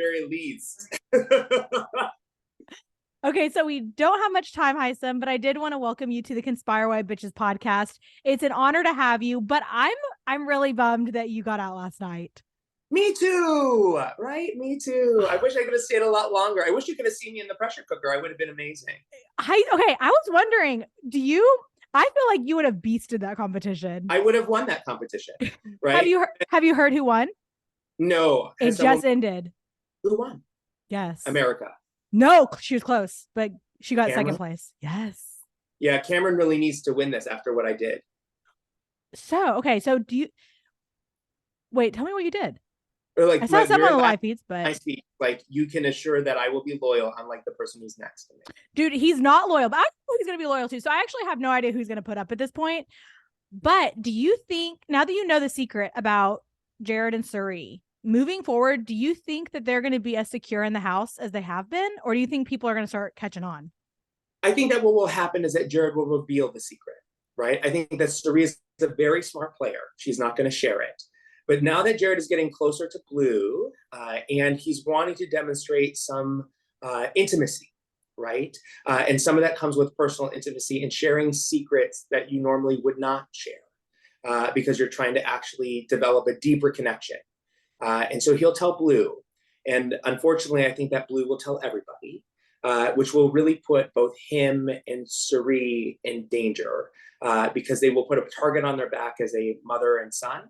very least. Okay, so we don't have much time, Hisam, but I did want to welcome you to the Conspire Away Bitches podcast. It's an honor to have you, but I'm really bummed that you got out last night. Me too, right? Me too. I wish I could have stayed a lot longer. I wish you could have seen me in the pressure cooker. I would have been amazing. Okay, I was wondering, I feel like you would have beasted that competition. I would have won that competition, right? Have you heard who won? No. It just ended. Who won? Yes. America. No, she was close, but she got Cameron? second place. Yes. Yeah, Cameron really needs to win this after what I did. So, okay, so wait, tell me what you did. Or like, I saw some on the live feeds, but I speak like, you can assure that I will be loyal, unlike the person who's next to me. Dude, he's not loyal, but I know he's going to be loyal too. So I actually have no idea who's going to put up at this point. But do you think, now that you know the secret about Jared and Siri, moving forward, do you think that they're going to be as secure in the house as they have been? Or do you think people are going to start catching on? I think that what will happen is that Jared will reveal the secret, right? I think that Siri is a very smart player. She's not going to share it. But now that Jared is getting closer to Blue, and he's wanting to demonstrate some intimacy, right? And some of that comes with personal intimacy and sharing secrets that you normally would not share, because you're trying to actually develop a deeper connection. And so he'll tell Blue. And unfortunately, I think that Blue will tell everybody, which will really put both him and Siri in danger, because they will put a target on their back as a mother and son.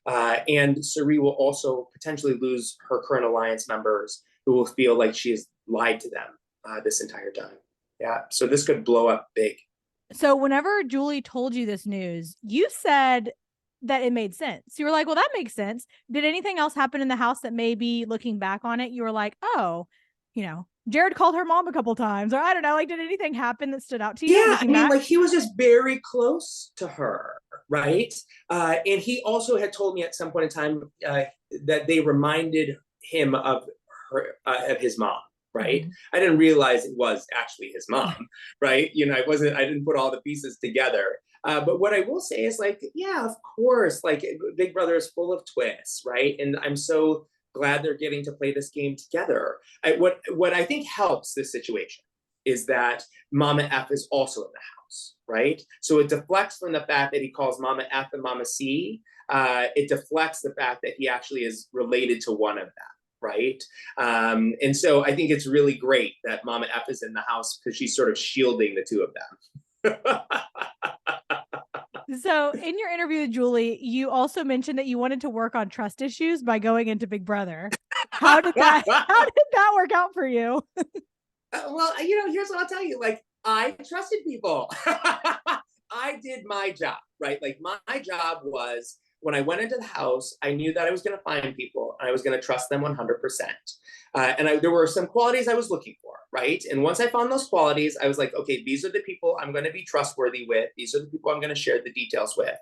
And Siri will also potentially lose her current alliance members, who will feel like she has lied to them this entire time. Yeah, so this could blow up big. So whenever Julie told you this news, you said that it made sense. You were like, well, that makes sense. Did anything else happen in the house that maybe looking back on it, you were like, oh, Jared called her mom a couple times, or I don't know, like, did anything happen that stood out to you? Yeah, I mean, like, he was just very close to her, right? And he also had told me at some point in time that they reminded him of of his mom, right? Mm-hmm. I didn't realize it was actually his mom, right? I didn't put all the pieces together. But what I will say is, like, yeah, of course, like, Big Brother is full of twists, right? And I'm so glad they're getting to play this game together. What I think helps this situation is that Mama F is also in the house, right? So it deflects from the fact that he calls Mama F and Mama C. It deflects the fact that he actually is related to one of them, right? And so I think it's really great that Mama F is in the house, because she's sort of shielding the two of them. So in your interview with Julie, you also mentioned that you wanted to work on trust issues by going into Big Brother. How did that work out for you? Well, here's what I'll tell you. Like, I trusted people. I did my job, right? Like, my job was, when I went into the house, I knew that I was going to find people, and I was going to trust them 100%. And there were some qualities I was looking for, right? And once I found those qualities, I was like, okay, these are the people I'm going to be trustworthy with. These are the people I'm going to share the details with.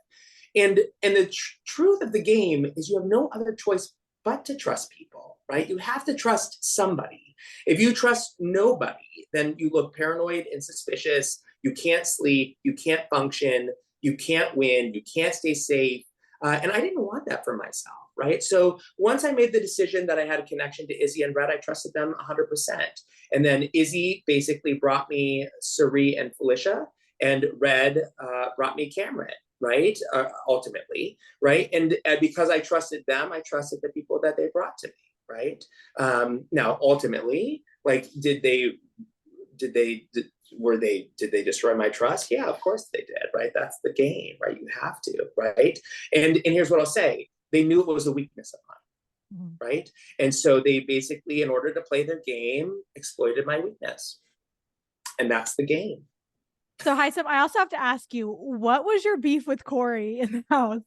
And the truth of the game is, you have no other choice but to trust people, right? You have to trust somebody. If you trust nobody, then you look paranoid and suspicious. You can't sleep. You can't function. You can't win. You can't stay safe. And I didn't want that for myself, right? So once I made the decision that I had a connection to Izzy and Red, I trusted them 100%. And then Izzy basically brought me Suri and Felicia, and Red brought me Cameron, right? Ultimately, right? And because I trusted them, I trusted the people that they brought to me, right? Now, ultimately, like, did they destroy my trust? Yeah, of course they did, right? That's the game, right? You have to, right? And here's what I'll say. They knew it was a weakness of mine, right? And so they basically, in order to play their game, exploited my weakness. And that's the game. So, Hisam, I also have to ask you, what was your beef with Corey in the house?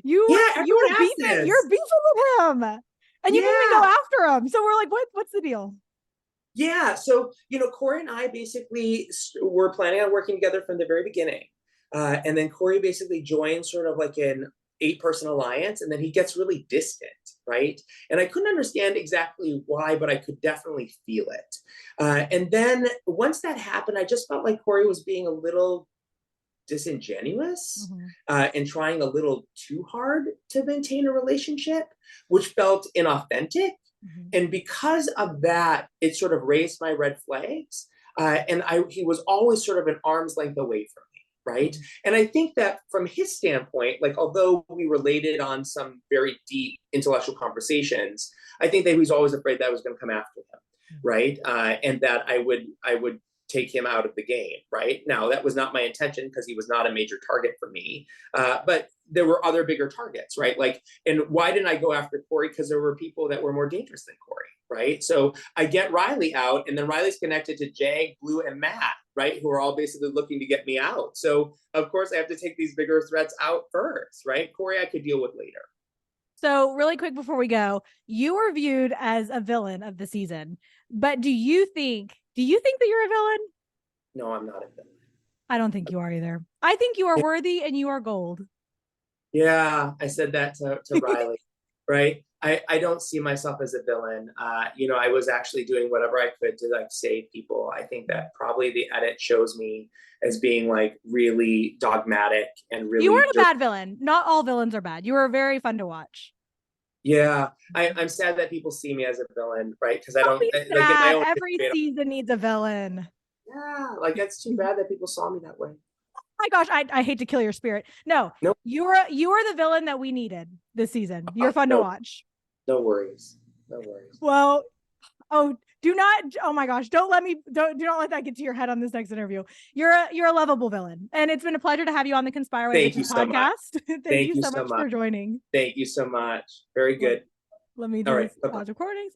You're beefing with him, and you didn't even go after him. So we're like, what's the deal? Yeah, so, Corey and I basically were planning on working together from the very beginning. And then Corey basically joined sort of like an 8-person alliance, and then he gets really distant, right? And I couldn't understand exactly why, but I could definitely feel it. And then once that happened, I just felt like Corey was being a little disingenuous, and trying a little too hard to maintain a relationship, which felt inauthentic. And because of that, it sort of raised my red flags. He was always sort of an arm's length away from me, right? And I think that from his standpoint, like, although we related on some very deep intellectual conversations, I think that he was always afraid that I was going to come after him, right? And that I would take him out of the game, right? Now, that was not my intention because he was not a major target for me. But there were other bigger targets, right? Like, and why didn't I go after Corey? Because there were people that were more dangerous than Corey, right? So I get Riley out, and then Riley's connected to Jag, Blue, and Matt, right? Who are all basically looking to get me out. So of course I have to take these bigger threats out first, right? Corey I could deal with later. So really quick before we go, you were viewed as a villain of the season, but do you think that you're a villain? No, I'm not a villain. I don't think you are either. I think you are worthy and you are gold. Yeah, I said that to Riley, right? I don't see myself as a villain. I was actually doing whatever I could to like save people. I think that probably the edit shows me as being like really dogmatic and really. You weren't a bad villain. Not all villains are bad. You were very fun to watch. Yeah, I'm sad that people see me as a villain, right? Because I don't be like sad. in my own Every season needs a villain. Yeah, like that's too bad that people saw me that way. My gosh, I hate to kill your spirit. No, nope. You are the villain that we needed this season. You're fun to watch. No worries. No worries. Well, do not. Oh my gosh, do not let that get to your head on this next interview. You're a lovable villain, and it's been a pleasure to have you on the Conspire Away B podcast. Thank you so much for joining. Thank you so much. Very good. Let me do this. Pause recording.